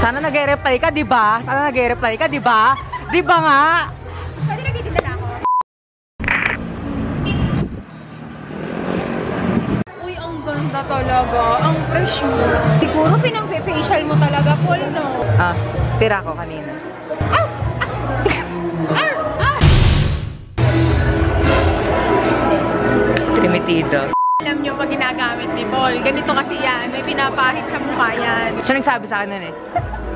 Sana nag-reply ka, di ba? Sana nag-reply ka, di ba? Di ba nga? Pwede nagtitinda na ako. Uy, ang ganda talaga. Ang fresh mo. Siguro pinang-facial mo talaga, Paul, no? Ah, tira ko kanina. Trimitido. Alam nyo pag ginagamit ni Paul, ganito kasi yan. May pinapahit sa mukha yan. Siya nagsabi sa akin nun eh.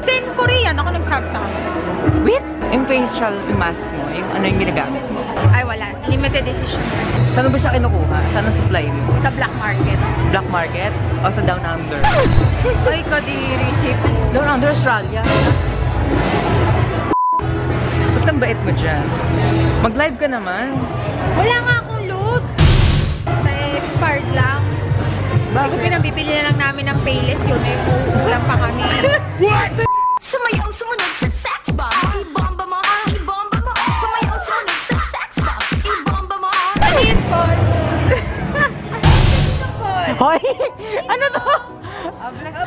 Then, Korean. Ako nagsabi sa akin. Wait! Yung facial mask mo, yung ano yung ginagamit mo? Ay, wala. Limited edition. Saan ba siya kinukuha? Saan ang supply mo? Sa black market. Black market? O sa Down Under? Ay, kadiri. Ship. Down Under, Australia. Ba't ang bait mo dyan? Mag-live ka naman. Wala nga akong load. Expired lang. Bakit? Pinabibili na lang namin ng Payless yun eh. Uulam pa kami. What? Sumayaw sumunod sa sex bomb. Ibomba mo, ibomba mo. Sumayaw sumunod sa sex bomb. Ibomba mo. Ano yun, Paul? Hoy! Ano to?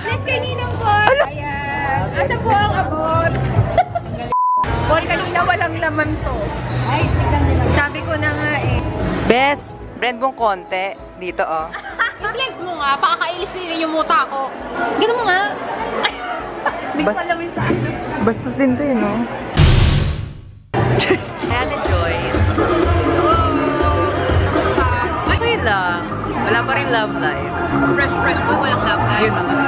Bless kay Ninong Paul. Ayan. Asa po ang abot? Paul, kanina walang laman to. Ay, tignan nila. Sabi ko na nga eh. Bes, blend mong konti. Dito oh. I-blend mo nga. Pakakailis nila yung muta ko. Gano'n mo nga. Hindi ko alam yung saan. Bastos din to eh, no? Ayan na Joyce. Okay lang. Wala pa rin love life. Fresh po. Walang love life. Yun na nga.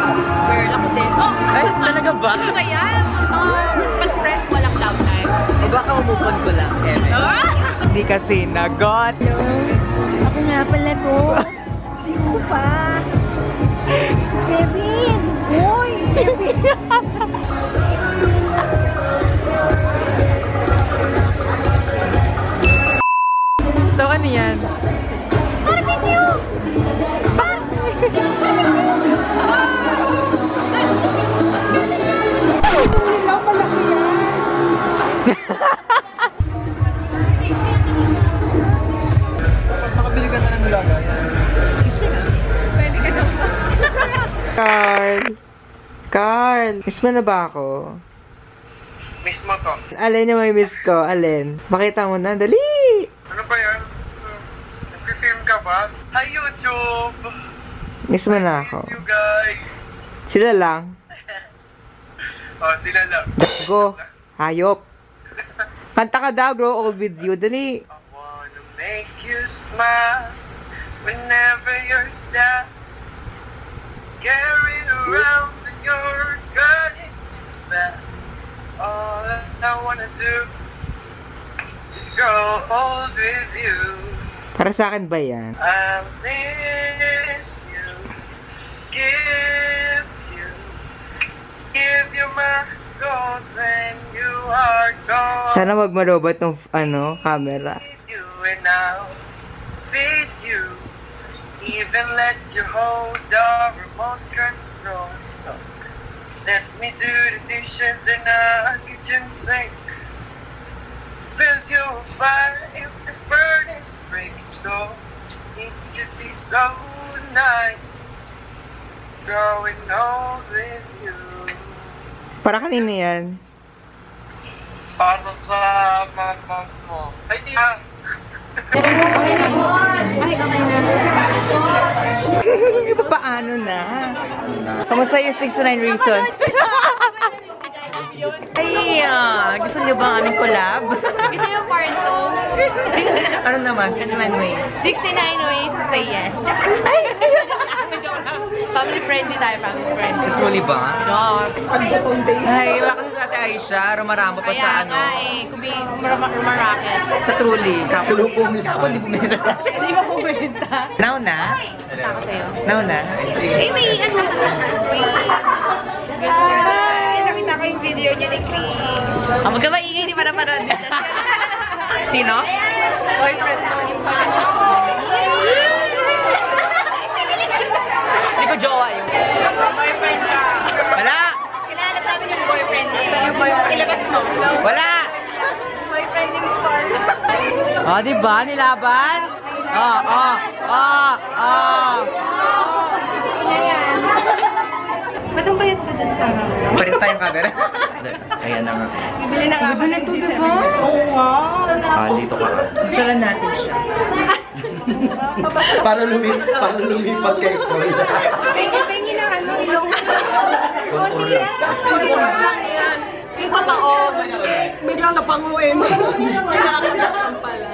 Girl, ako din. Oh! Ay, talaga ba? Ano ba yan? Pag fresh, walang love life. O baka umupon ko lang, Eme. Hindi kasi nagot. Ako nga pala to. Si Upa. Kevin! Hoy! Kevin! So, ano yan? Barbecue! Makabili ka na ng bulaga. Pwede ka daw ba? Carl! Carl! Miss mo na ba ako? Miss mo to. Alin yung may miss ko? Alin? Pakita mo na. Dali! Ano ba yan? Nagsifilm ka ba? Hi YouTube! Miss mo na ako. Miss you guys! Sila lang. Oh, sila lang. Go! Hayop! Kanta ka daw, grow old with you. Dali! I wanna make you smile whenever you're sad. Carried around in your granny's bag. All I wanna do is grow old with you. Para sa akin ba yan? I miss you, kiss you, give you my gold when you are gone. Sana wag marobot ng camera. You and I'll feed you, even let you hold our remote control. So let me do the dishes in our kitchen sink. Build you a fire if the furnace breaks. So it could be so nice growing old with you. Para kanina yan. Para sa mama mo. Ay, di ha! Ito paano na? Kamusta yung 69 Reasons? Ay, gusto niyo ba ang aming collab? Gusto yung part 2? Ano naman? 69 ways. 69 ways to say yes. Family friendly tayo, family friendly. Truly ba? Dog. Ay, bakit sa Ate Aisha, rumaramo pa sa ano? Kaya nga eh, kung may rumaraket. Sa Truly. Kapulo po mismo. Ako hindi bumenta sa akin. Hindi mo pumunta. Now na? Punta ako sa'yo. Now na? Eh, may ano. Ay, nakita ko yung video niya ni Chris. Huwag ka maingay, hindi pa napanood. Sino? Boyfriend mo. Hindi ko jowa yun. Boyfriend ka. Wala! Kilala namin yung boyfriend niya. Ilabas mo. Wala! Boyfriend ni Paul. Oh, diba? Nilaban? Oh. Ba't ang bayad ko dyan sa harap? Parin tayong camera. Ayan na nga. Bibili na nga. Ganda nito, diba? Oo nga. Dito ka. Gusto lang natin siya. Para lumipat kay Paul. Pengi na ano, ilong. Control lang. Yung patao, biglang napanguin. Kailangan pala.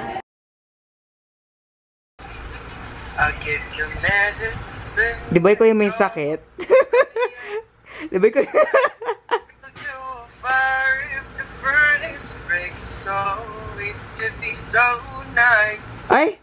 I'll get your medicine. Di ba ikaw yung may sakit? Di ba ikaw Do a fire if the furnace breaks, so it could be so nice. Ay!